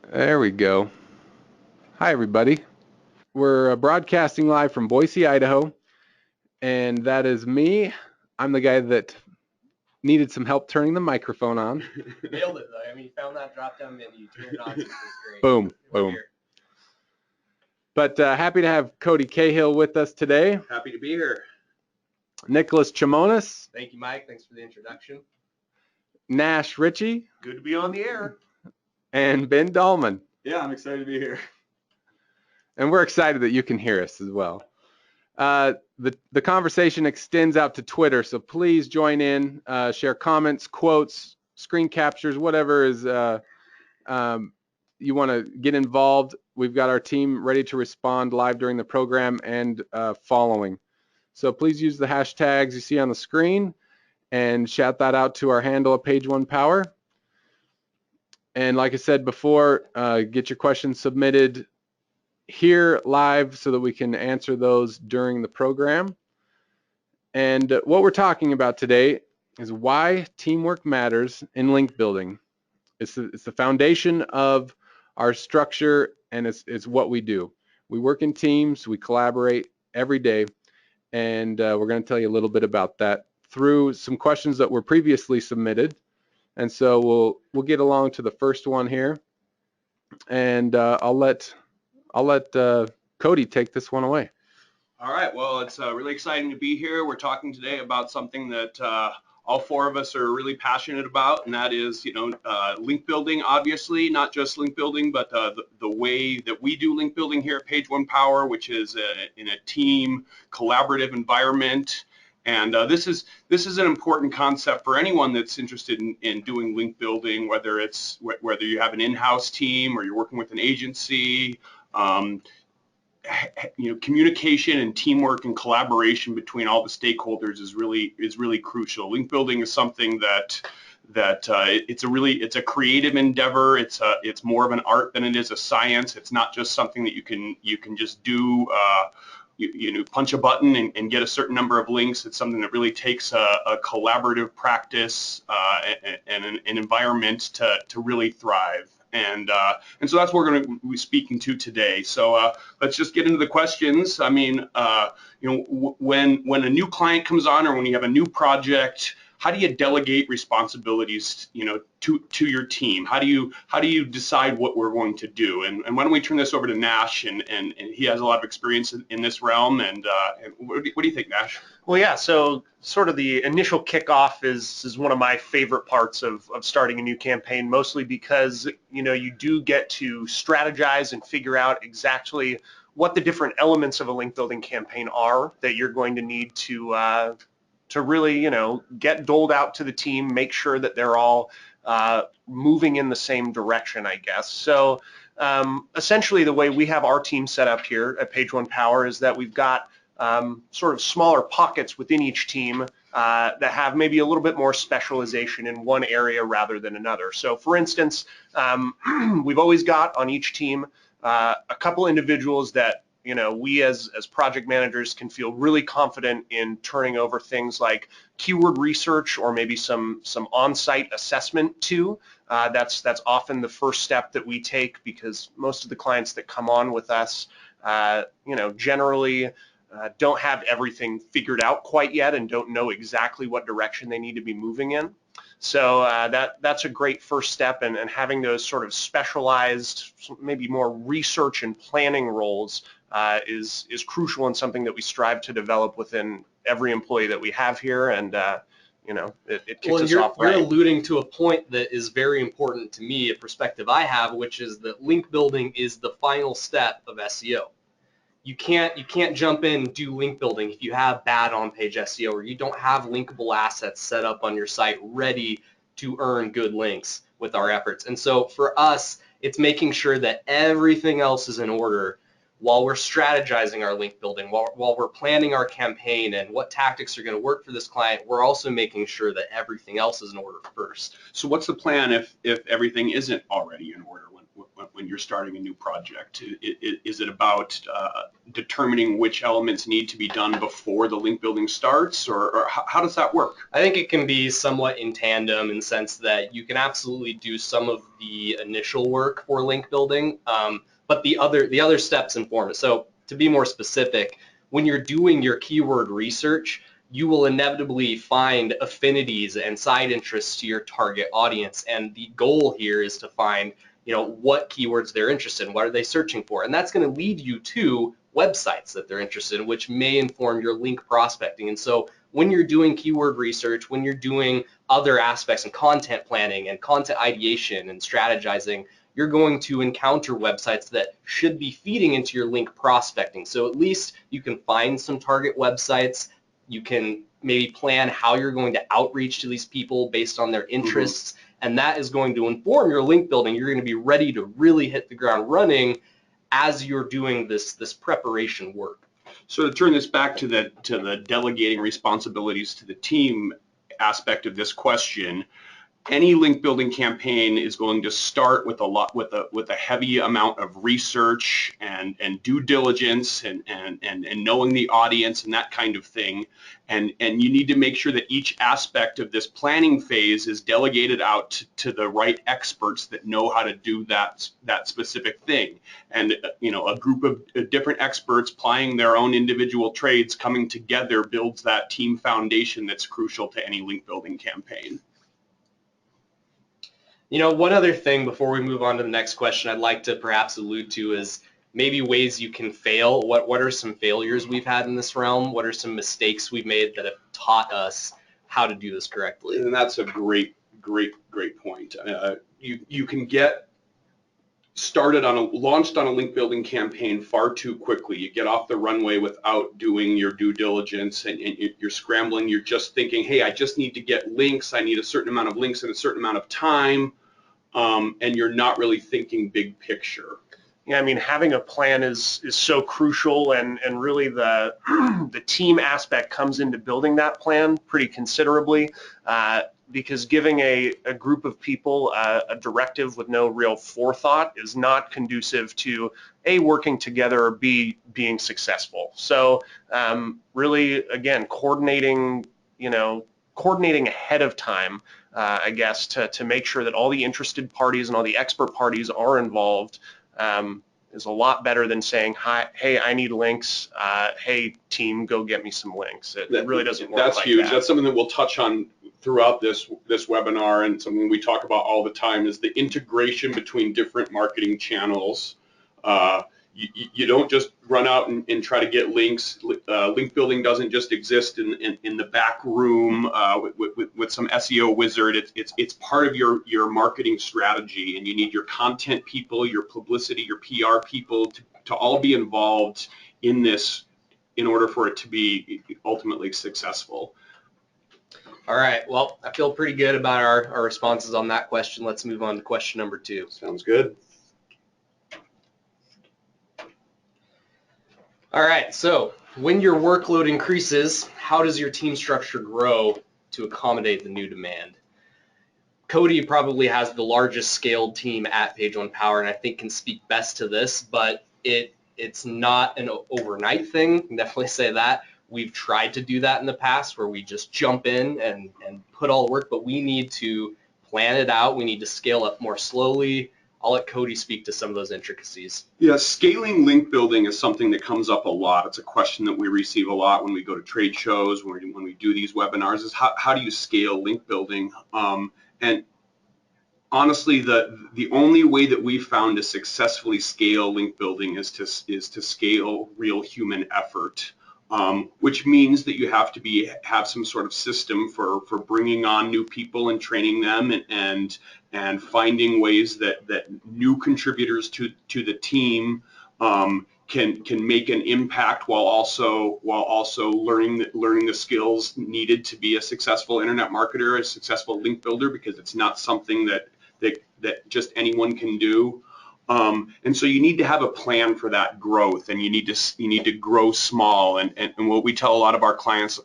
There we go. Hi, everybody. We're broadcasting live from Boise, Idaho, and that is me. I'm the guy that needed some help turning the microphone on. Nailed it, though. I mean, you found that drop-down menu, turned it on, so it was great. Boom, We're boom. here. But happy to have Cody Cahill with us today. Happy to be here. Nicholas Chimonas, Thank you, Mike. Thanks for the introduction. Nash Ricci, Good to be on the air. and Ben Dahlman. Yeah, I'm excited to be here. And we're excited that you can hear us as well. The conversation extends out to Twitter, so please join in, share comments, quotes, screen captures, whatever is you want to get involved. We've got our team ready to respond live during the program and following. So please use the hashtags you see on the screen and shout that out to our handle at Page One Power. And like I said before, get your questions submitted here live so that we can answer those during the program. And what we're talking about today is why teamwork matters in link building. It's the foundation of our structure, and it's what we do. We work in teams, we collaborate every day, and we're going to tell you a little bit about that through some questions that were previously submitted. And so we'll get along to the first one here, and I'll let Cody take this one away. All right, well, it's really exciting to be here. We're talking today about something that all four of us are really passionate about, and that is, link building, obviously, not just link building, but the way that we do link building here at Page One Power, which is in a team collaborative environment. And this is an important concept for anyone that's interested in doing link building, whether you have an in-house team or you're working with an agency. Communication and teamwork and collaboration between all the stakeholders is really crucial. Link building is something that it's a creative endeavor. It's more of an art than it is a science. It's not just something that you can just do. Punch a button and get a certain number of links. It's something that really takes a collaborative practice and an environment to really thrive. And so that's what we're going to be speaking to today. So let's just get into the questions. I mean, when a new client comes on or when you have a new project, how do you delegate responsibilities, to your team? How do you decide what we're going to do? And why don't we turn this over to Nash, and he has a lot of experience in this realm. And what do you think, Nash? Well, yeah, so sort of the initial kickoff is one of my favorite parts of starting a new campaign, mostly because, you do get to strategize and figure out exactly what the different elements of a link building campaign are that you're going to need to really, get doled out to the team, make sure that they're all moving in the same direction, I guess. So essentially the way we have our team set up here at Page One Power is that we've got sort of smaller pockets within each team that have maybe a little bit more specialization in one area rather than another. So for instance, we've always got on each team a couple individuals that we as project managers can feel really confident in turning over things like keyword research or maybe some on-site assessment to. That's often the first step that we take, because most of the clients that come on with us, generally don't have everything figured out quite yet and don't know exactly what direction they need to be moving in. So that's a great first step, and having those sort of specialized, maybe more research and planning roles is crucial, and something that we strive to develop within every employee that we have here. And it kicks us off right. You're alluding to a point that is very important to me, a perspective I have, which is that link building is the final step of SEO. You can't jump in and do link building if you have bad on-page SEO, or you don't have linkable assets set up on your site ready to earn good links with our efforts. And so for us, it's making sure that everything else is in order while we're strategizing our link building, while we're planning our campaign and what tactics are going to work for this client. We're also making sure that everything else is in order first. So what's the plan if everything isn't already in order you're starting a new project? Is it about determining which elements need to be done before the link building starts, or how does that work? I think it can be somewhat in tandem in the sense that you can absolutely do some of the initial work for link building, but the other steps inform it. So to be more specific, when you're doing your keyword research, you will inevitably find affinities and side interests to your target audience, and the goal here is to find, what keywords they're interested in, what are they searching for, and that's going to lead you to websites that they're interested in, which may inform your link prospecting. And so when you're doing keyword research, when you're doing other aspects in content planning and content ideation and strategizing, you're going to encounter websites that should be feeding into your link prospecting. So at least you can find some target websites. You can maybe plan how you're going to outreach to these people based on their interests, and that is going to inform your link building. You're going to be ready to really hit the ground running as you're doing this preparation work. So to turn this back to the delegating responsibilities to the team aspect of this question, any link building campaign is going to start with a heavy amount of research and due diligence and knowing the audience and that kind of thing, and you need to make sure that each aspect of this planning phase is delegated out to the right experts that know how to do that specific thing, and a group of different experts plying their own individual trades coming together builds that team foundation that's crucial to any link building campaign. One other thing before we move on to the next question I'd like to perhaps allude to is maybe ways you can fail. What are some failures we've had in this realm? What are some mistakes we've made that have taught us how to do this correctly? And that's a great point. You can get launched on a link building campaign far too quickly. You get off the runway without doing your due diligence, and you're scrambling. You're just thinking, hey, I just need to get links. I need a certain amount of links in a certain amount of time. And you're not really thinking big picture. Yeah, I mean, having a plan is so crucial, and really the team aspect comes into building that plan pretty considerably, because giving a group of people a directive with no real forethought is not conducive to A, working together, or B, being successful. So really, again, coordinating ahead of time, I guess, to make sure that all the interested parties and all the expert parties are involved is a lot better than saying, hey, I need links. Hey, team, go get me some links. It really doesn't work like that. That's huge. That's something that we'll touch on throughout this webinar, and something we talk about all the time is the integration between different marketing channels. You don't just run out and try to get links. Link building doesn't just exist in the back room with some SEO wizard. It's part of your marketing strategy, and you need your content people, your publicity, your PR people to all be involved in this in order for it to be ultimately successful. All right, well, I feel pretty good about our responses on that question. Let's move on to question number 2. Sounds good. All right, so when your workload increases, how does your team structure grow to accommodate the new demand? Cody probably has the largest scaled team at Page One Power, and I think can speak best to this, but it's not an overnight thing. I can definitely say that. We've tried to do that in the past where we just jump in and put all the work, but we need to plan it out. We need to scale up more slowly. I'll let Cody speak to some of those intricacies. Yeah, scaling link building is something that comes up a lot. It's a question that we receive a lot when we go to trade shows, when we do these webinars, is how do you scale link building? And honestly, the only way that we found to successfully scale link building is to scale real human effort. Which means that you have to have some sort of system for bringing on new people and training them, and finding ways that new contributors to the team can make an impact while also learning the skills needed to be a successful internet marketer, a successful link builder, because it's not something that just anyone can do. And so you need to have a plan for that growth, and you need to grow small. And what we tell a lot of our clients,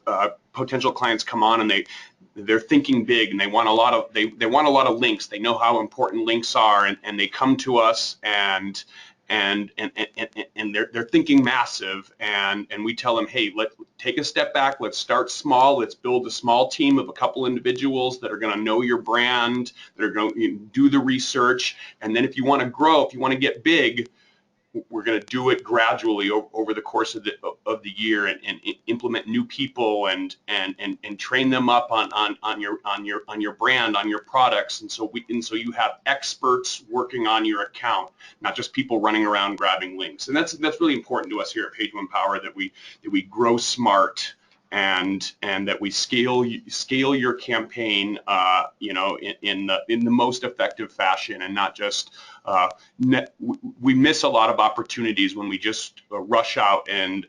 potential clients, come on and they're thinking big, and they want a lot of they want a lot of links. They know how important links are, and they come to us and they're thinking massive, and we tell them, hey, let's take a step back, let's start small, let's build a small team of a couple individuals that are going to know your brand, that are going to do the research, and then if you want to grow, if you want to get big, we're going to do it gradually over the course of the year, and implement new people and train them up on your brand, on your products, and so you have experts working on your account, not just people running around grabbing links. And that's really important to us here at Page One Power, that we grow smart, and that we scale your campaign, in the most effective fashion, and not just we miss a lot of opportunities when we just rush out and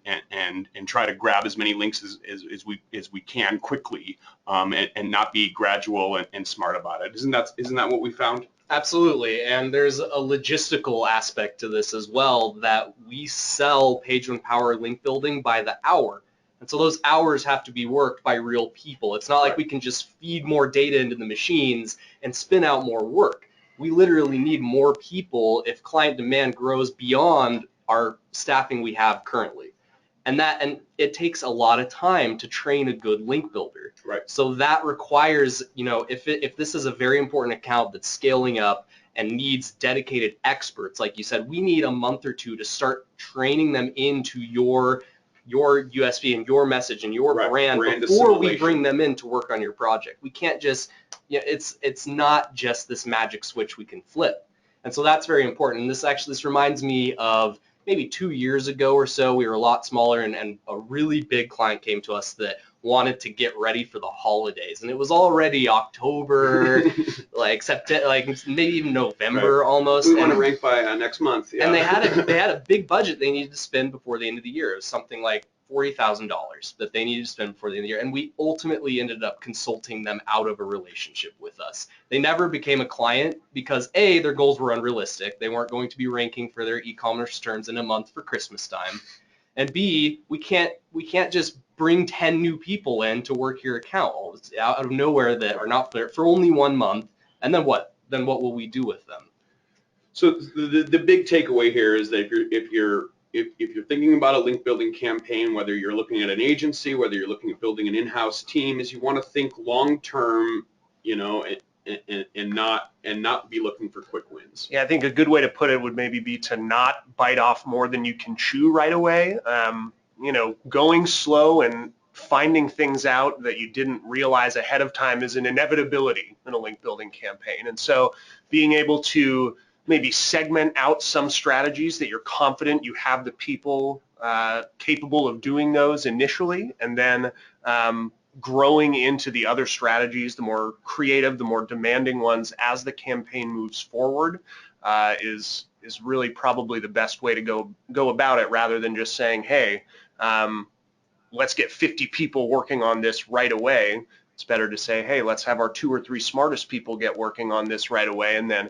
try to grab as many links as we can quickly, and not be gradual and smart about it. Isn't that what we found? Absolutely, and there's a logistical aspect to this as well, that we sell Page One Power link building by the hour. And so those hours have to be worked by real people. It's not like we can just feed more data into the machines and spin out more work. We literally need more people if client demand grows beyond our staffing we have currently. And it takes a lot of time to train a good link builder. Right. So that requires, if this is a very important account that's scaling up and needs dedicated experts, like you said, we need a month or two to start training them into your USP and your message and your brand before we bring them in to work on your project. We can't just, it's not just this magic switch we can flip. And so that's very important. And this reminds me of maybe 2 years ago or so. We were a lot smaller, and a really big client came to us that wanted to get ready for the holidays, and it was already October, like September, like maybe even November almost. We want to rank by next month. Yeah. And they had a big budget they needed to spend before the end of the year. It was something like $40,000 that they needed to spend before the end of the year, and we ultimately ended up consulting them out of a relationship with us. They never became a client because A, their goals were unrealistic. They weren't going to be ranking for their e-commerce terms in a month for Christmas time. And B, we can't just bring 10 new people in to work your account out of nowhere that are not there for only 1 month. And then what? Then what will we do with them? So the big takeaway here is that if you're thinking about a link building campaign, whether you're looking at an agency, whether you're looking at building an in-house team, is you want to think long term, and not be looking for quick wins. Yeah, I think a good way to put it would maybe be to not bite off more than you can chew right away. Going slow and finding things out that you didn't realize ahead of time is an inevitability in a link building campaign. And so being able to maybe segment out some strategies that you're confident you have the people capable of doing those initially, and then growing into the other strategies, the more creative, the more demanding ones as the campaign moves forward, is really probably the best way to go about it, rather than just saying, hey, let's get 50 people working on this right away. It's better to say, hey, let's have our 2 or 3 smartest people get working on this right away, and then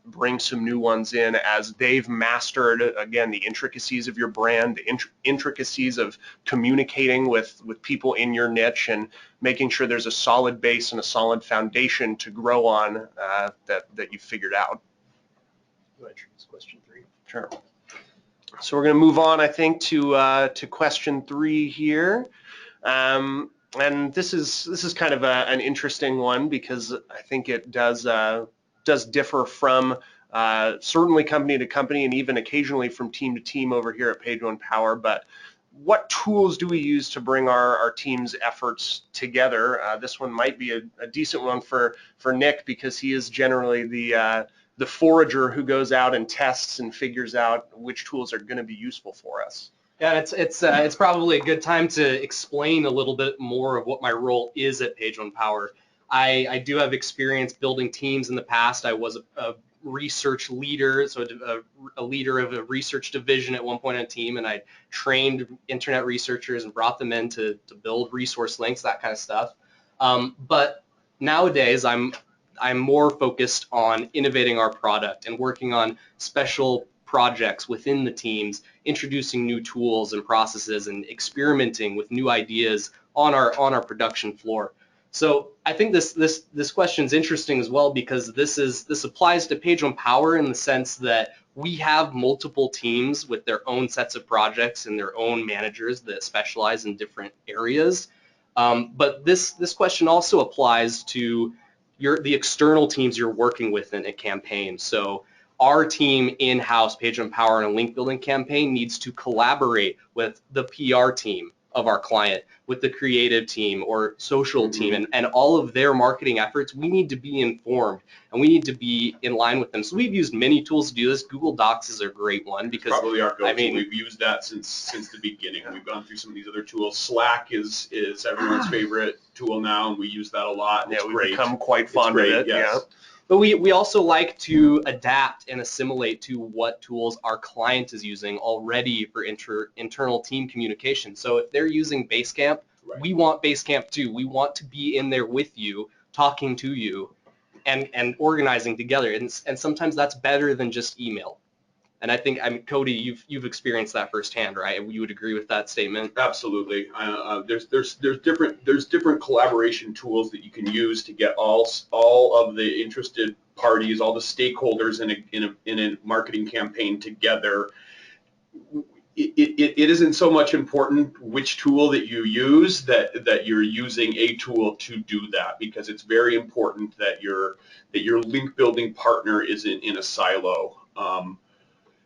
bring some new ones in as they've mastered, again, the intricacies of your brand, the intricacies of communicating with people in your niche, and making sure there's a solid base and a solid foundation to grow on that you've figured out. Go ahead, introduce question 3. Sure. So we're going to move on, I think, to question 3 here. And this is kind of an interesting one, because I think it does differ from certainly company to company, and even occasionally from team to team over here at Page One Power. But what tools do we use to bring our team's efforts together? This one might be a decent one for Nick, because he is generally the forager who goes out and tests and figures out which tools are going to be useful for us. Yeah, it's probably a good time to explain a little bit more of what my role is at Page One Power. I do have experience building teams in the past. I was a research leader, so a leader of a research division at one point in a team, and I trained internet researchers and brought them in to build resource links, that kind of stuff. But nowadays, I'm more focused on innovating our product and working on special projects within the teams, introducing new tools and processes, and experimenting with new ideas on our production floor. So I think this question is interesting as well, because this applies to Page One Power in the sense that we have multiple teams with their own sets of projects and their own managers that specialize in different areas. But this question also applies to the external teams you're working with in a campaign. So our team in-house, Page One Power, in a link building campaign needs to collaborate with the PR team of our client, with the creative team or social team, and all of their marketing efforts. We need to be informed and we need to be in line with them. So we've used many tools to do this. Google Docs is a great one because probably our go-to. I mean, we've used that since the beginning. We've gone through some of these other tools. Slack is everyone's favorite tool now, and we use that a lot. Yeah, we've become quite fond of it. Yes. Yeah. But we also like to adapt and assimilate to what tools our client is using already for internal team communication. So if they're using Basecamp, Right. we want Basecamp too. We want to be in there with you, talking to you, and organizing together. And sometimes that's better than just email. And I think, Cody, you've experienced that firsthand, right? You would agree with that statement? Absolutely. There's different collaboration tools that you can use to get all of the interested parties, all the stakeholders in a marketing campaign together. It isn't so much important which tool that you use, that you're using a tool to do that, because it's very important that your link building partner isn't in a silo.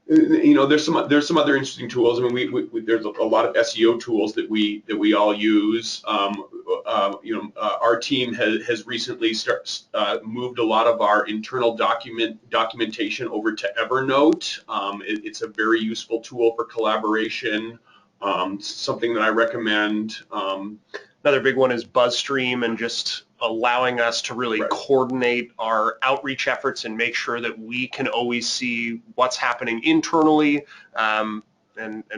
You know, there's some other interesting tools. I mean, there's a lot of SEO tools that we all use. Our team has recently moved a lot of our internal documentation over to Evernote. It's a very useful tool for collaboration. Something that I recommend. Another big one is BuzzStream, and just allowing us to really coordinate our outreach efforts and make sure that we can always see what's happening internally, and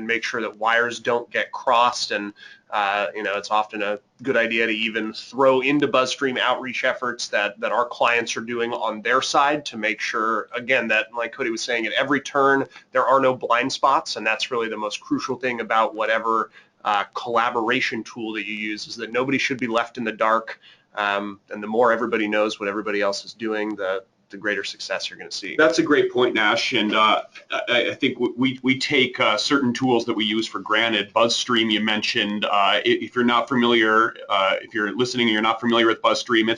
make sure that wires don't get crossed. And it's often a good idea to even throw into BuzzStream outreach efforts that our clients are doing on their side, to make sure, again, that, like Cody was saying, at every turn there are no blind spots. And that's really the most crucial thing about whatever collaboration tool that you use, is that nobody should be left in the dark. And the more everybody knows what everybody else is doing, the greater success you're going to see. That's a great point, Nash. And I think we take certain tools that we use for granted. BuzzStream, you mentioned. If you're not familiar, if you're listening and you're not familiar with BuzzStream,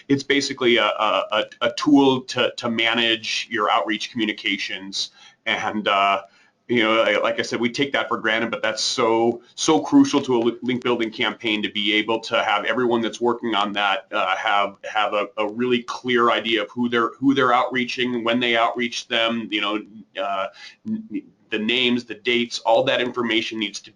it's basically a tool to manage your outreach communications. And like I said, we take that for granted, but that's so crucial to a link building campaign, to be able to have everyone that's working on that have a really clear idea of who they're outreaching, when they outreach them. The names, the dates, all that information needs to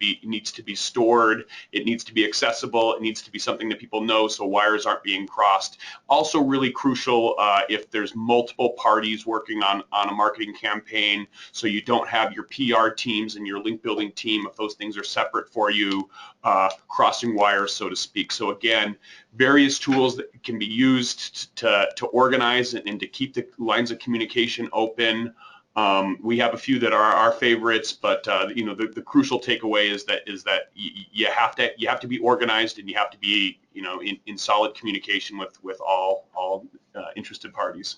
be stored. It needs to be accessible. It needs to be something that people know, so wires aren't being crossed. Also really crucial if there's multiple parties working on a marketing campaign, so you don't have your PR teams and your link building team, if those things are separate for you, crossing wires, so to speak. So again, various tools that can be used to organize and to keep the lines of communication open. We have a few that are our favorites, but the crucial takeaway is that you have to be organized, and you have to be in solid communication with all interested parties.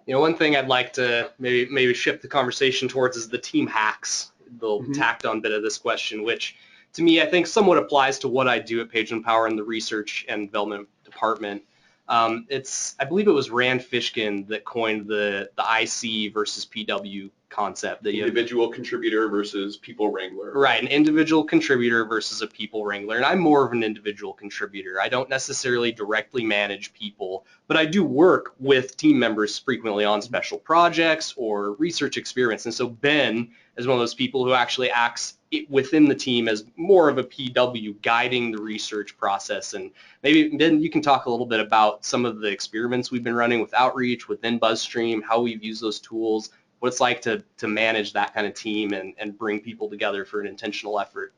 One thing I'd like to maybe shift the conversation towards is the team hacks, the tacked on bit of this question, which to me I think somewhat applies to what I do at Page One Power in the research and development department. I believe it was Rand Fishkin that coined the IC versus PW concept. The individual contributor versus people wrangler. Right, an individual contributor versus a people wrangler. And I'm more of an individual contributor. I don't necessarily directly manage people, but I do work with team members frequently on special projects or research experiments. And so Ben is one of those people who actually acts within the team as more of a PW, guiding the research process. And maybe Ben, you can talk a little bit about some of the experiments we've been running with outreach within BuzzStream, how we've used those tools, what it's like to manage that kind of team and bring people together for an intentional effort.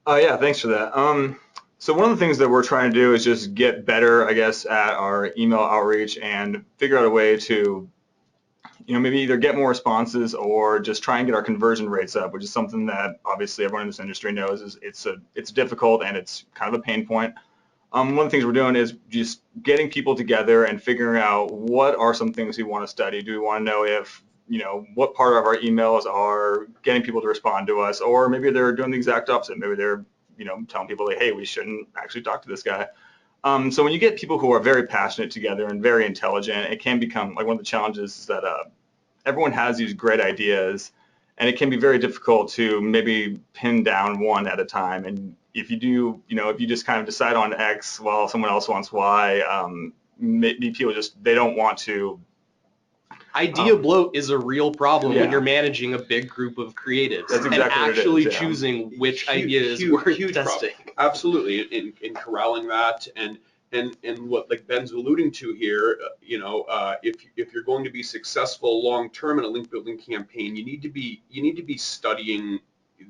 Yeah, thanks for that. So one of the things that we're trying to do is just get better, I guess, at our email outreach and figure out a way to maybe either get more responses or just try and get our conversion rates up, which is something that obviously everyone in this industry knows it's difficult and it's kind of a pain point. One of the things we're doing is just getting people together and figuring out what are some things we want to study. Do we want to know if, what part of our emails are getting people to respond to us, or maybe they're doing the exact opposite. Maybe they're, telling people like, hey, we shouldn't actually talk to this guy. So when you get people who are very passionate together and very intelligent, it can become like one of the challenges is that everyone has these great ideas, and it can be very difficult to maybe pin down one at a time. And if you do, if you just kind of decide on X while someone else wants Y, maybe people they don't want to. Idea bloat is a real problem when Yeah. you're managing a big group of creatives That's exactly and actually what it is, yeah. choosing which idea is Huge worth problem. testing. Absolutely, in corralling that and what like Ben's alluding to here, if you're going to be successful long term in a link building campaign, you need to be studying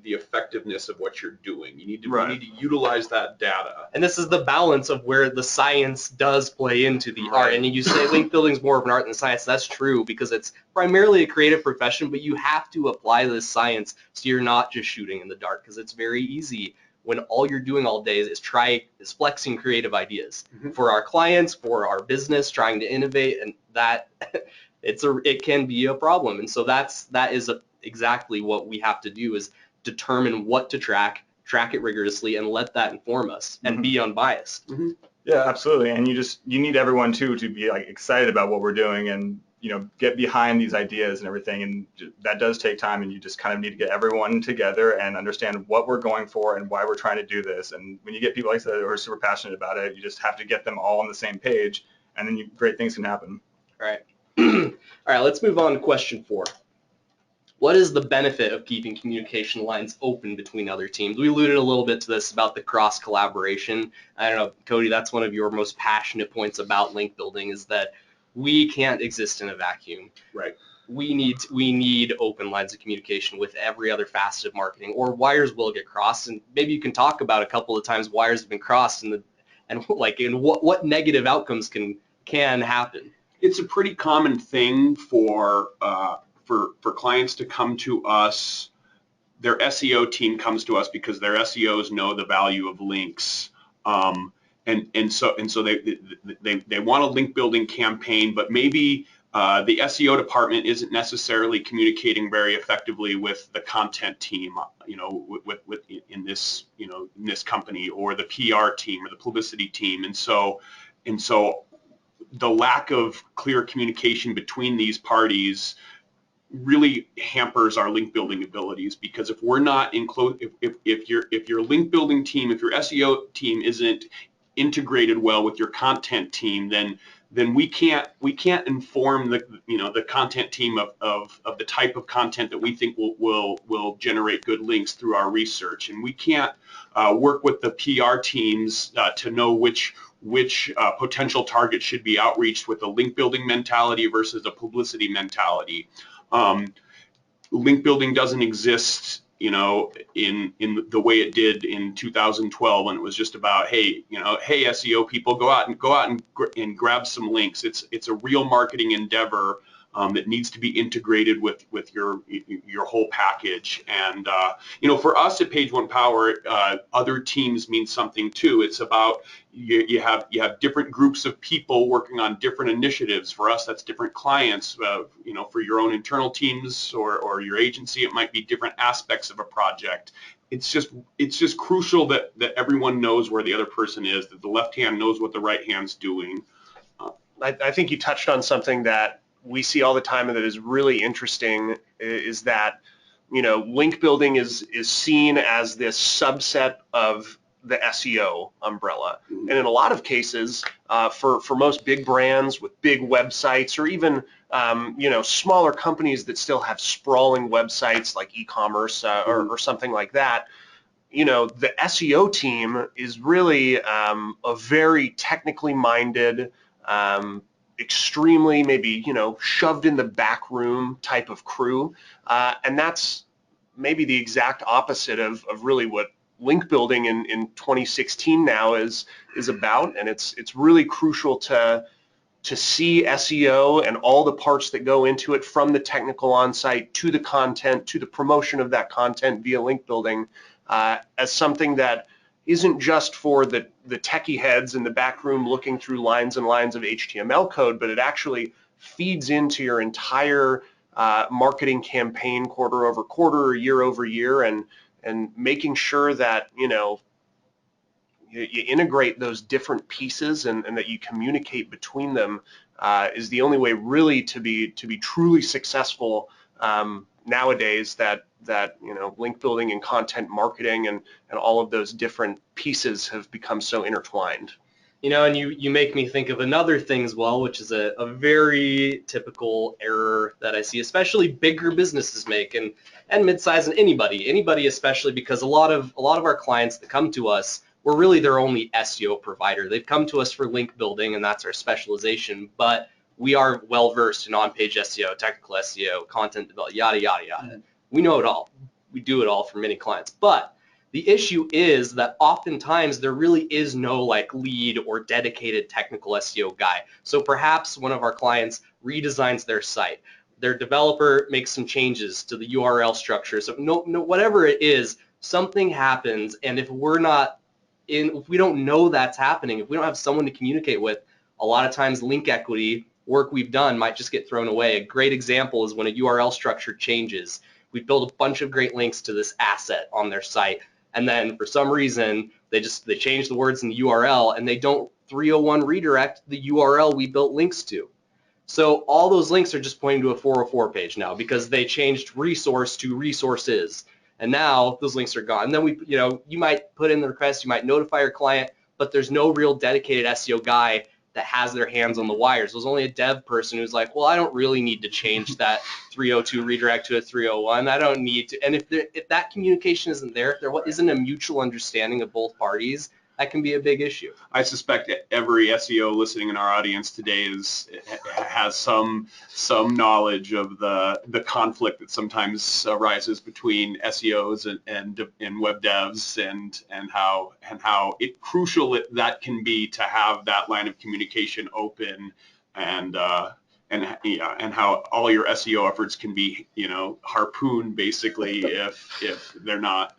the effectiveness of what you're doing. You need to utilize that data. And this is the balance of where the science does play into the art. And you say link building is more of an art than science. That's true because it's primarily a creative profession, but you have to apply this science so you're not just shooting in the dark, because it's very easy when all you're doing all day is flexing creative ideas for our clients, for our business, trying to innovate, and that it can be a problem. And so that is exactly what we have to do, is determine what to track it rigorously, and let that inform us and be unbiased. Yeah, absolutely. And you need everyone too to be like excited about what we're doing and get behind these ideas and everything. And that does take time, and you just kind of need to get everyone together and understand what we're going for and why we're trying to do this. And when you get people like that who are super passionate about it, you just have to get them all on the same page, and then great things can happen. All right. All right, let's move on to question 4. What is the benefit of keeping communication lines open between other teams? We alluded a little bit to this about the cross collaboration. I don't know, Cody, that's one of your most passionate points about link building, is that we can't exist in a vacuum. Right. We need open lines of communication with every other facet of marketing, or wires will get crossed. And maybe you can talk about a couple of times wires have been crossed and what negative outcomes can happen. It's a pretty common thing for clients to come to us. Their SEO team comes to us because their SEOs know the value of links, and so they want a link building campaign, but maybe the SEO department isn't necessarily communicating very effectively with the content team, in this company, or the PR team or the publicity team, and so the lack of clear communication between these parties really hampers our link building abilities, because if we're not in close, if your link building team, if your SEO team isn't integrated well with your content team, then we can't inform the content team of the type of content that we think will generate good links through our research, and we can't work with the PR teams to know which potential targets should be outreached with a link building mentality versus a publicity mentality. Link building doesn't exist, in the way it did in 2012, when it was just about, hey SEO people, go out and grab some links. It's a real marketing endeavor that needs to be integrated with your whole package. And for us at Page One Power, other teams mean something too. It's about you have different groups of people working on different initiatives. For us, that's different clients. For your own internal teams or your agency, it might be different aspects of a project. It's just crucial that everyone knows where the other person is, that the left hand knows what the right hand's doing. I think you touched on something that we see all the time and that is really interesting, is that link building is seen as this subset of the SEO umbrella. And in a lot of cases, for most big brands with big websites, or even smaller companies that still have sprawling websites like e-commerce or something like that, the SEO team is really a very technically minded, extremely maybe shoved in the back room type of crew, and that's maybe the exact opposite of really what link building in 2016 now is about. And it's really crucial to see SEO and all the parts that go into it, from the technical on-site to the content to the promotion of that content via link building, as something that isn't just for the techie heads in the back room looking through lines and lines of HTML code, but it actually feeds into your entire marketing campaign quarter over quarter or year over year, and making sure that you integrate those different pieces and that you communicate between them is the only way really to be truly successful nowadays. That link building and content marketing and all of those different pieces have become so intertwined. And you make me think of another thing as well, which is a very typical error that I see, especially bigger businesses make, and mid-size, and anybody especially, because a lot of our clients that come to us, we're really their only SEO provider. They've come to us for link building, and that's our specialization, but we are well versed in on-page SEO, technical SEO, content development, yada yada yada. We know it all. We do it all for many clients, but the issue is that oftentimes there really is no lead or dedicated technical SEO guy. So perhaps one of our clients redesigns their site. Their developer makes some changes to the URL structure. So whatever it is, something happens, and if we don't know that's happening, if we don't have someone to communicate with, a lot of times link equity work we've done might just get thrown away. A great example is when a URL structure changes. We build a bunch of great links to this asset on their site, and then for some reason they change the words in the URL, and they don't 301 redirect the URL we built links to. So all those links are just pointing to a 404 page now because they changed resource to resources, and now those links are gone. And then you might put in the request, you might notify your client, but there's no real dedicated SEO guy that has their hands on the wires. There's only a dev person who's like, well, I don't really need to change that 302 redirect to a 301. I don't need to. And if that communication isn't there, if there isn't a mutual understanding of both parties, that can be a big issue. I suspect that every SEO listening in our audience today has some knowledge of the conflict that sometimes arises between SEOs and web devs, and how crucial that can be to have that line of communication open, and how all your SEO efforts can be harpooned basically if they're not.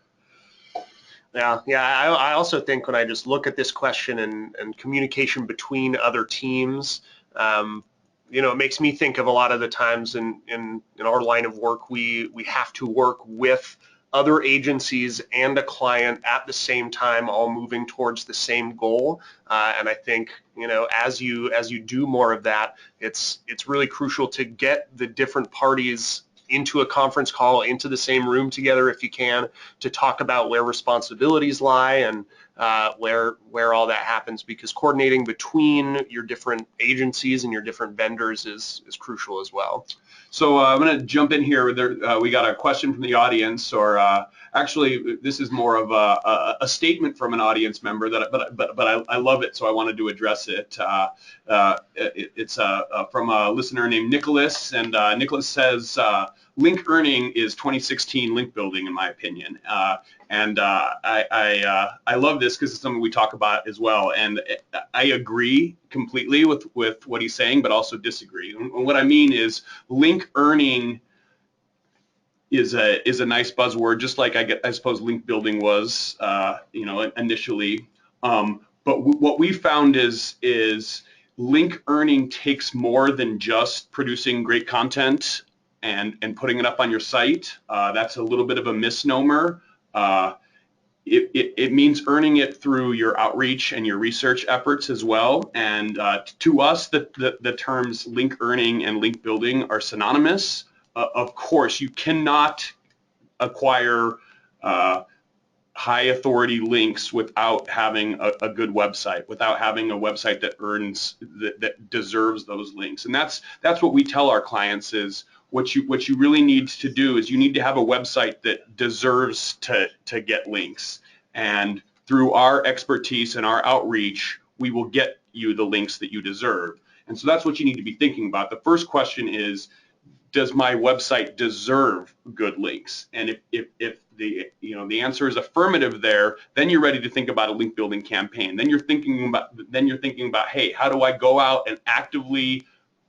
Yeah. I also think when I just look at this question and communication between other teams, it makes me think of a lot of the times in our line of work, we have to work with other agencies and a client at the same time, all moving towards the same goal. And I think, as you do more of that, it's really crucial to get the different parties into a conference call, into the same room together if you can, to talk about where responsibilities lie and where all that happens, because coordinating between your different agencies and your different vendors is crucial as well. So I'm going to jump in here. We got a question from the audience, or actually this is more of a statement from an audience member, but I love it, so I wanted to address it. It's from a listener named Nicholas, and Nicholas says, link earning is 2016 link building, in my opinion. And I love this because it's something we talk about as well. And I agree completely with what he's saying, but also disagree. And what I mean is link earning is a nice buzzword, just like I suppose link building was, initially. But what we found is link earning takes more than just producing great content and putting it up on your site. That's a little bit of a misnomer. It means earning it through your outreach and your research efforts as well. And to us, the terms link earning and link building are synonymous. Of course, you cannot acquire high authority links without having a good website, without having a website that that deserves those links. And that's what we tell our clients is, what you really need to do is you need to have a website that deserves to get links. And through our expertise and our outreach, we will get you the links that you deserve. And so that's what you need to be thinking about. The first question is, does my website deserve good links? And if the answer is affirmative there, then you're ready to think about a link building campaign. Then you're thinking about, hey, how do I go out and actively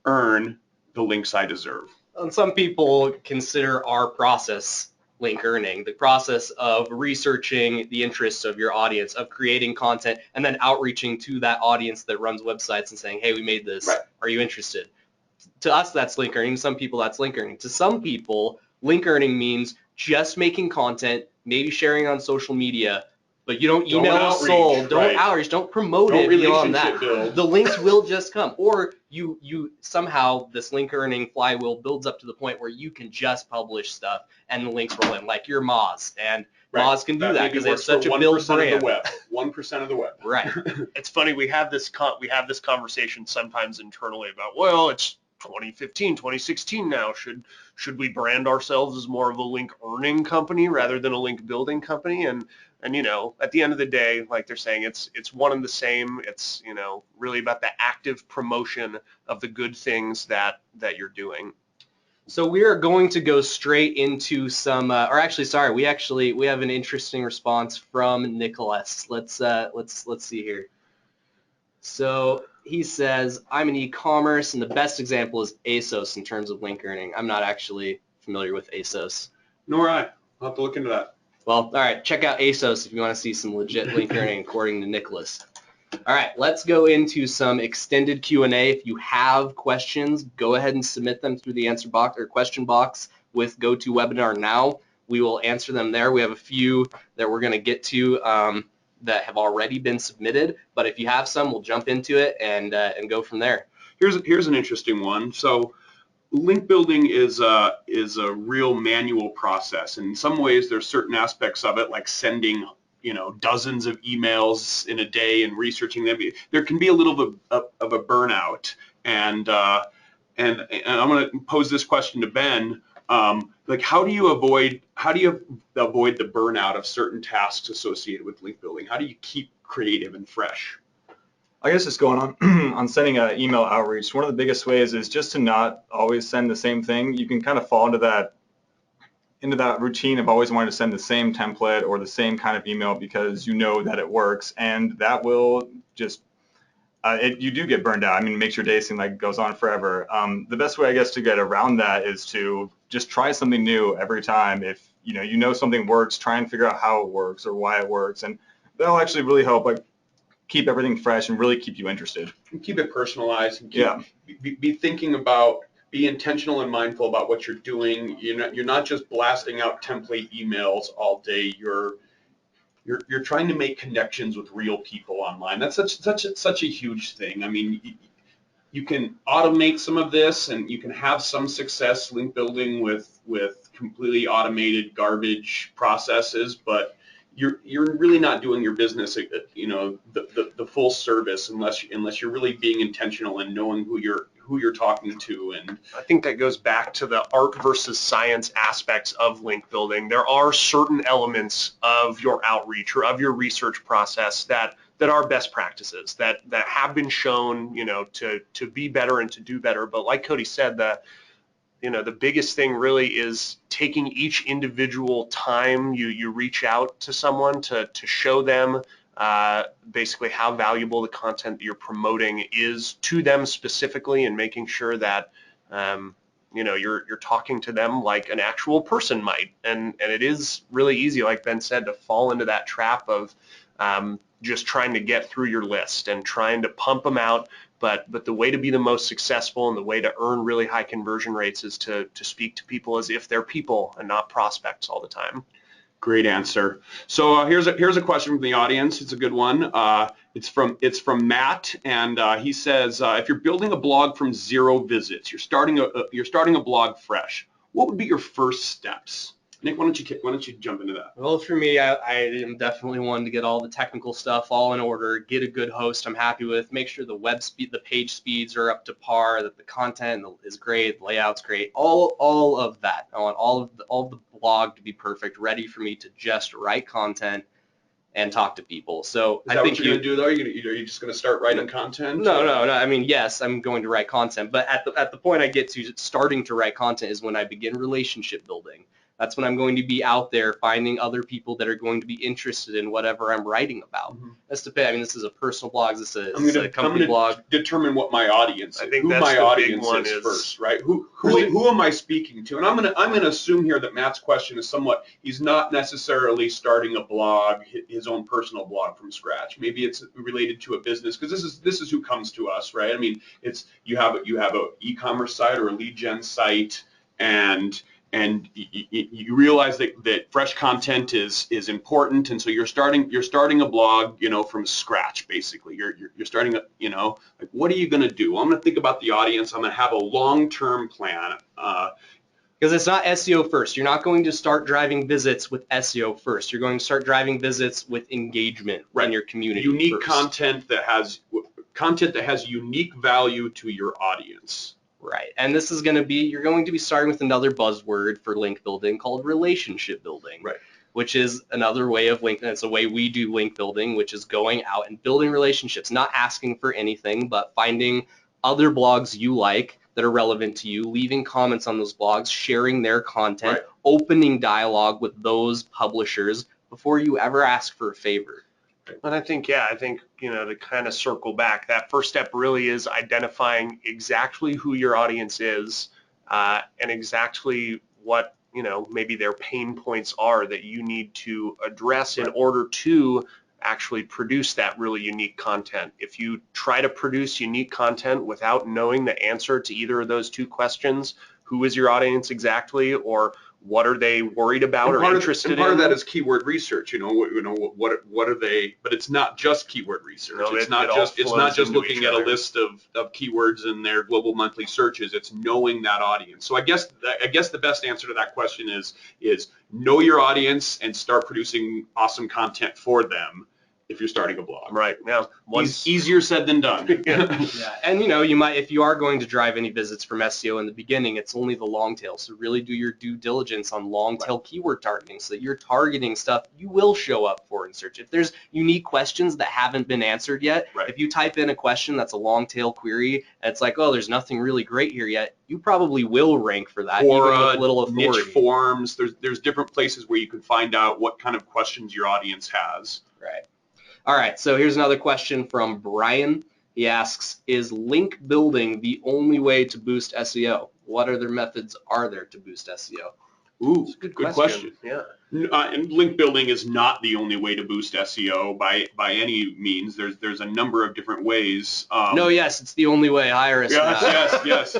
earn the links I deserve? And some people consider our process link earning, the process of researching the interests of your audience, of creating content, and then outreaching to that audience that runs websites and saying, hey, we made this. Right. Are you interested? To us, that's link earning. To some people, that's link earning. To some people, link earning means just making content, maybe sharing on social media, but you don't email a soul, don't outreach, don't promote it beyond that. Build. The links will just come. Or you somehow, this link earning flywheel builds up to the point where you can just publish stuff and the links roll in, like your Moz. And Moz can do that because they have such a build brand. Of the web. 1% of the web. Right. It's funny, we have this conversation sometimes internally about, well, it's 2015, 2016 now. Should we brand ourselves as more of a link earning company rather than a link building company? And you know, at the end of the day, like they're saying, it's one and the same. It's, you know, really about the active promotion of the good things that you're doing. So we are going to go straight into some, or actually, sorry, we have an interesting response from Nicholas. Let's see here. So he says, I'm in e-commerce, and the best example is ASOS in terms of link earning. I'm not actually familiar with ASOS. Nor I. I'll have to look into that. Well, all right, check out ASOS if you want to see some legit link earning, according to Nicholas. All right, let's go into some extended Q&A. If you have questions, go ahead and submit them through the answer box or question box with GoToWebinar Now. We will answer them there. We have a few that we're going to get to that have already been submitted, but if you have some, we'll jump into it and go from there. Here's an interesting one. So link building is a real manual process. In some ways, there's certain aspects of it, like sending, you know, dozens of emails in a day and researching them. There can be a little bit of a burnout. And I'm going to pose this question to Ben. Like, how do you avoid the burnout of certain tasks associated with link building? How do you keep creative and fresh? I guess just going on sending an email outreach, one of the biggest ways is just to not always send the same thing. You can kind of fall into that routine of always wanting to send the same template or the same kind of email because you know that it works, and that will just you do get burned out. I mean, it makes your day seem like it goes on forever. The best way, I guess, to get around that is to just try something new every time. If you know something works, try and figure out how it works or why it works, and that'll actually really help keep everything fresh and really keep you interested. And keep it personalized. And be thinking about, be intentional and mindful about what you're doing. You're not just blasting out template emails all day. You're trying to make connections with real people online. That's such a huge thing. I mean, you can automate some of this, and you can have some success link building with completely automated garbage processes, but you're really not doing your business, the full service unless you're really being intentional and knowing who you're talking to. And I think that goes back to the art versus science aspects of link building. There are certain elements of your outreach or of your research process that are best practices that have been shown, to be better and to do better. But like Cody said, the biggest thing really is taking each individual time you reach out to someone to show them basically how valuable the content that you're promoting is to them specifically, and making sure that you're talking to them like an actual person might. And it is really easy, like Ben said, to fall into that trap of just trying to get through your list and trying to pump them out. But the way to be the most successful and the way to earn really high conversion rates is to speak to people as if they're people and not prospects all the time. Great answer. So here's a question from the audience. It's a good one. It's from Matt, and he says, if you're building a blog from 0 visits, you're starting a blog fresh, what would be your first steps? Nick, why don't you jump into that? Well, for me, I am definitely one to get all the technical stuff all in order, get a good host I'm happy with, make sure the page speeds are up to par, that the content is great, the layout's great, all of that. I want all of the blog to be perfect, ready for me to just write content and talk to people. So I think you're going to do though. Are you just going to start writing content? No. I mean, yes, I'm going to write content, but at the point I get to starting to write content is when I begin relationship building. That's when I'm going to be out there finding other people that are going to be interested in whatever I'm writing about. That's depend. I mean, this is a personal blog. This is a company blog. Determine what my audience is, I think who that's my the audience big one is first, right? Who am I speaking to? And I'm gonna assume here that Matt's question is somewhat, he's not necessarily starting a blog, his own personal blog from scratch. Maybe it's related to a business, because this is who comes to us, right? I mean, it's you have a e-commerce site or a lead gen site, and you realize that fresh content is important, and so you're starting a blog, from scratch, basically. You're starting like, what are you going to do? I'm going to think about the audience. I'm going to have a long-term plan. Because it's not SEO first. You're not going to start driving visits with SEO first. You're going to start driving visits with engagement in your community. Unique first. content that has unique value to your audience. Right, and this is going to be, you're going to be starting with another buzzword for link building called relationship building, right? Which is another way of link, and it's a way we do link building, which is going out and building relationships, not asking for anything, but finding other blogs you like that are relevant to you, leaving comments on those blogs, sharing their content, opening dialogue with those publishers before you ever ask for a favor. And I think, to kind of circle back, that first step really is identifying exactly who your audience is, and exactly what, maybe their pain points are that you need to address in order to actually produce that really unique content. If you try to produce unique content without knowing the answer to either of those two questions, who is your audience exactly, or what are they worried about or interested in? Part of that is keyword research. What are they? But it's not just keyword research. It's not just looking at a list of keywords in their global monthly searches. It's knowing that audience. So I guess the best answer to that question is know your audience and start producing awesome content for them. If you're starting a blog, right? Now, easier said than done. Yeah, and you might, if you are going to drive any visits from SEO in the beginning, it's only the long tail. So really do your due diligence on long tail keyword targeting, so that you're targeting stuff you will show up for in search. If there's unique questions that haven't been answered yet, if you type in a question that's a long tail query, and it's like, oh, there's nothing really great here yet, you probably will rank for that, or even with little authority. Niche forums. There's different places where you can find out what kind of questions your audience has. Right. All right, so here's another question from Bryant. He asks, is link building the only way to boost SEO? What other methods are there to boost SEO? Ooh, good question. Yeah. And link building is not the only way to boost SEO by any means. There's a number of different ways. No, yes, it's the only way. Hire us. Yes.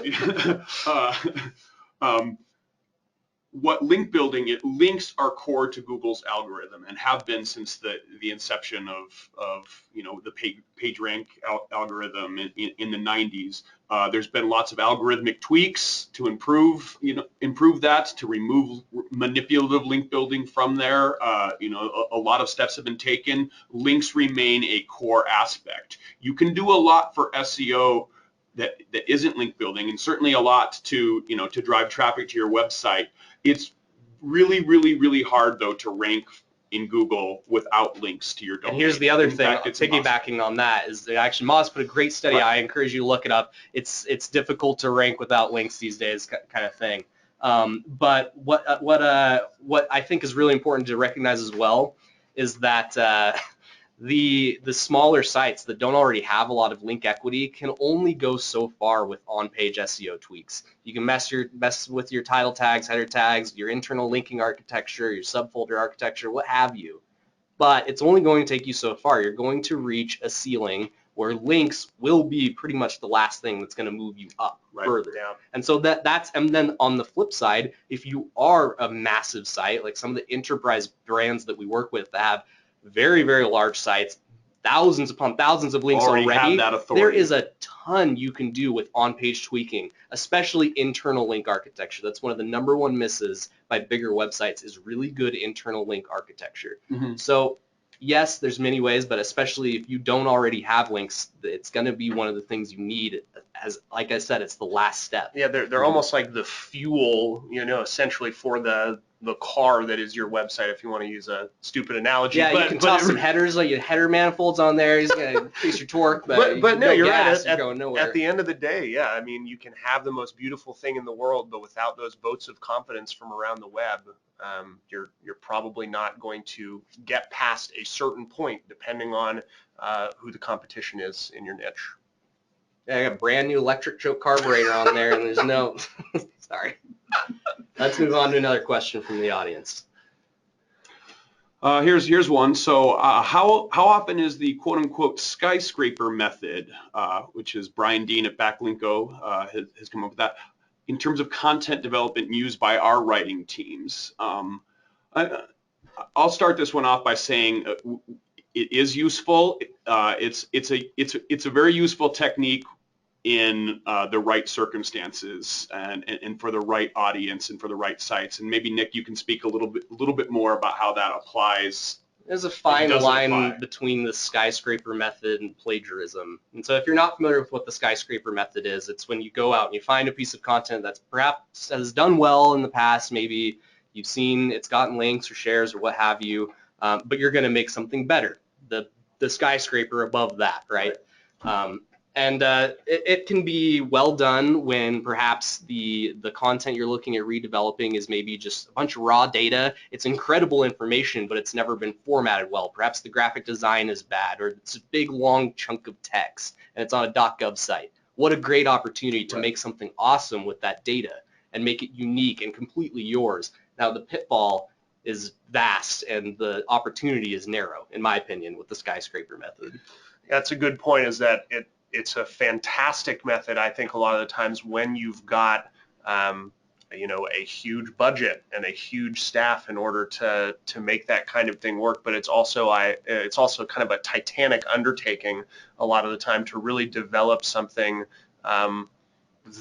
What link building, links are core to Google's algorithm and have been since the inception of the PageRank algorithm in the 90s. There's been lots of algorithmic tweaks to improve that, to remove manipulative link building from there. A lot of steps have been taken. Links remain a core aspect. You can do a lot for SEO that isn't link building, and certainly a lot to drive traffic to your website. It's really, really, really hard though to rank in Google without links to your domain. And here's the other thing, piggybacking on that, is that actually Moz put a great study. I encourage you to look it up. It's difficult to rank without links these days, kind of thing. But what I think is really important to recognize as well is that the smaller sites that don't already have a lot of link equity can only go so far with on-page SEO tweaks. You can mess with your title tags, header tags, your internal linking architecture, your subfolder architecture, what have you. But it's only going to take you so far. You're going to reach a ceiling where links will be pretty much the last thing that's going to move you up further. Yeah. And so and then on the flip side, if you are a massive site, like some of the enterprise brands that we work with that have very, very large sites, thousands upon thousands of links already, there is a ton you can do with on-page tweaking, especially internal link architecture. That's one of the #1 misses by bigger websites, is really good internal link architecture. So Yes, there's many ways, but especially if you don't already have links, it's going to be one of the things you need. As like I said, it's the last step. Yeah, they're almost like the fuel, essentially for the car that is your website, if you want to use a stupid analogy. Yeah, you can toss some headers, like your header manifolds on there. He's going to increase your torque, but no, you're gas, right. you're going nowhere. At the end of the day, yeah, I mean, you can have the most beautiful thing in the world, but without those votes of confidence from around the web, you're probably not going to get past a certain point, depending on who the competition is in your niche. Yeah, I got a brand new electric choke carburetor on there, and there's no. Sorry. Let's move on to another question from the audience. Here's one. So how often is the quote unquote skyscraper method, which is Brian Dean at Backlinko has come up with that, in terms of content development used by our writing teams? I'll start this one off by saying it is useful. It's a very useful technique in the right circumstances and for the right audience and for the right sites. And maybe Nick, you can speak a little bit more about how that applies. There's a fine line between the skyscraper method and plagiarism. And so if you're not familiar with what the skyscraper method is, it's when you go out and you find a piece of content that's perhaps has done well in the past. Maybe you've seen it's gotten links or shares or what have you, but you're going to make something better, the skyscraper above that, right? And it can be well done when perhaps the content you're looking at redeveloping is maybe just a bunch of raw data. It's incredible information, but it's never been formatted well. Perhaps the graphic design is bad, or it's a big long chunk of text, and it's on a .gov site. What a great opportunity to make something awesome with that data and make it unique and completely yours. Now, the pitfall is vast, and the opportunity is narrow, in my opinion, with the skyscraper method. That's a good point, is that it's a fantastic method, I think, a lot of the times when you've got a huge budget and a huge staff in order to make that kind of thing work. But it's also kind of a titanic undertaking a lot of the time to really develop something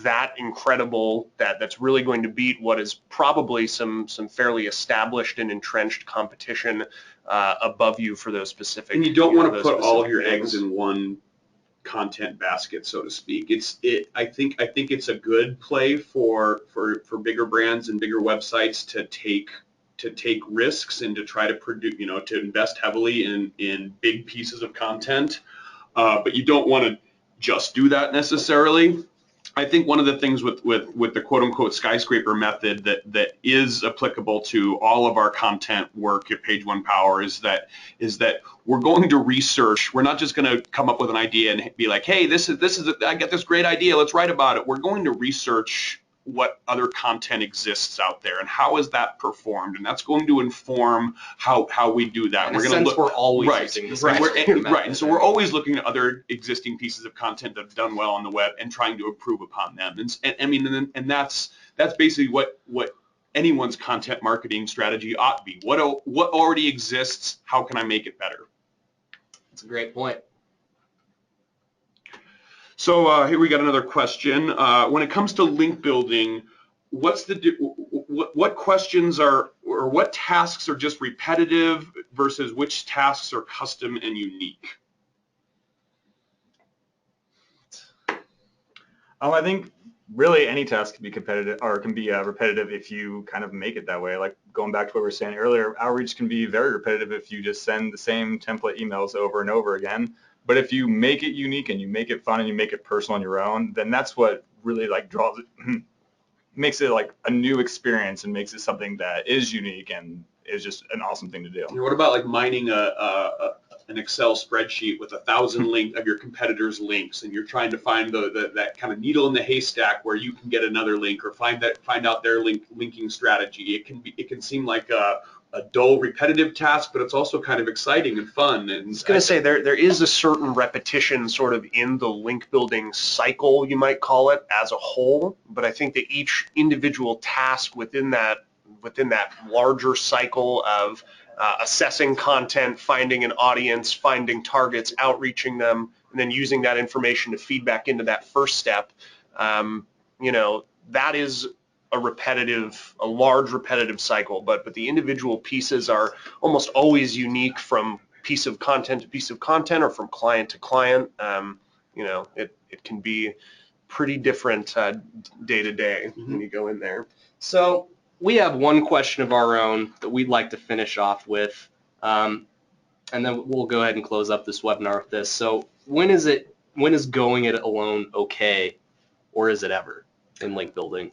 that incredible that's really going to beat what is probably some fairly established and entrenched competition above you for those specific. And you don't want to put all of your eggs in one content basket, so to speak. I think it's a good play for bigger brands and bigger websites to take risks and to try to produce, to invest heavily in big pieces of content. But you don't want to just do that necessarily. I think one of the things with the quote unquote skyscraper method that is applicable to all of our content work at Page One Power is that we're going to research. We're not just going to come up with an idea and be like, hey, I got this great idea, let's write about it. We're going to research what other content exists out there and how is that performed, and that's going to inform how we do that. In a sense, we're always using this right, and so we're always looking at other existing pieces of content that have done well on the web and trying to improve upon them. And that's basically what anyone's content marketing strategy ought to be. What already exists? How can I make it better? That's a great point. So here we got another question. When it comes to link building, what questions or what tasks are just repetitive versus which tasks are custom and unique? I think really any task can be competitive or can be repetitive if you kind of make it that way. Like going back to what we were saying earlier, outreach can be very repetitive if you just send the same template emails over and over again. But if you make it unique and you make it fun and you make it personal on your own, then that's what really draws it, makes it like a new experience and makes it something that is unique and is just an awesome thing to do. What about mining an Excel spreadsheet with 1,000 link of your competitors' links, and you're trying to find that kind of needle in the haystack where you can get another link or find out their linking strategy. It can seem like a dull, repetitive task, but it's also kind of exciting and fun. And I was going to say there is a certain repetition sort of in the link building cycle, you might call it, as a whole. But I think that each individual task within that larger cycle of assessing content, finding an audience, finding targets, outreaching them, and then using that information to feed back into that first step, that is a large repetitive cycle, but the individual pieces are almost always unique from piece of content to piece of content or from client to client. You know, it can be pretty different day to day when you go in there. So we have one question of our own that we'd like to finish off with, and then we'll go ahead and close up this webinar with this. So when is going it alone okay, or is it ever in link building?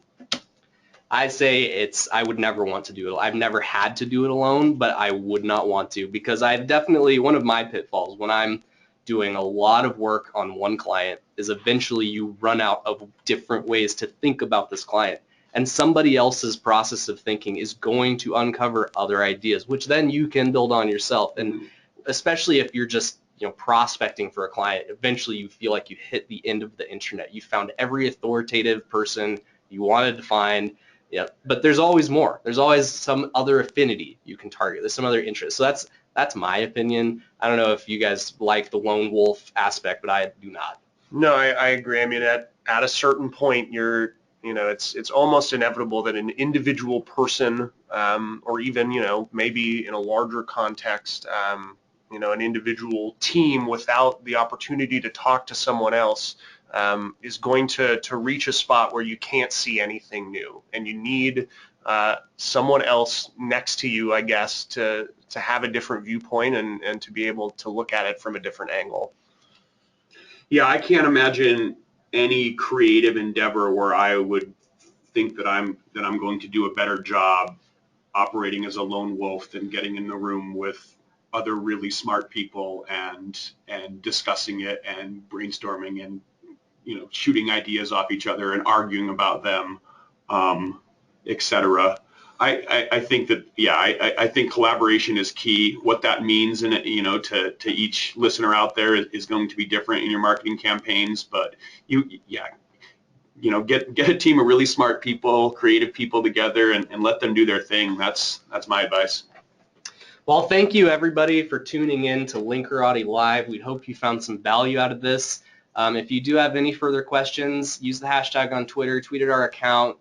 I say I would never want to do it. I've never had to do it alone, but I would not want to, because I've definitely, one of my pitfalls when I'm doing a lot of work on one client is eventually you run out of different ways to think about this client. And somebody else's process of thinking is going to uncover other ideas, which then you can build on yourself. And especially if you're just, you know, prospecting for a client, eventually you feel like you hit the end of the internet. You found every authoritative person you wanted to find. Yeah, but there's always more. There's always some other affinity you can target. There's some other interest. So that's my opinion. I don't know if you guys like the lone wolf aspect, but I do not. No, I agree. I mean, at a certain point, you know, it's almost inevitable that an individual person, or even, you know, maybe in a larger context, you know, an individual team without the opportunity to talk to someone else is going to reach a spot where you can't see anything new, and you need someone else next to you, I guess, to have a different viewpoint and to be able to look at it from a different angle. Yeah, I can't imagine any creative endeavor where I would think that I'm going to do a better job operating as a lone wolf than getting in the room with other really smart people and discussing it and brainstorming and, you know, shooting ideas off each other and arguing about them, etc. I think that, yeah, I think collaboration is key. What that means, and you know, to each listener out there is going to be different in your marketing campaigns. But you know, get a team of really smart people, creative people together, and let them do their thing. That's my advice. Well, thank you everybody for tuning in to Linkarati Live. We hope you found some value out of this. If you do have any further questions, use the hashtag on Twitter, tweet at our account,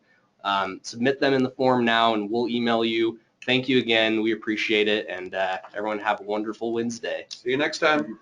submit them in the form now, and we'll email you. Thank you again. We appreciate it, and everyone have a wonderful Wednesday. See you next time.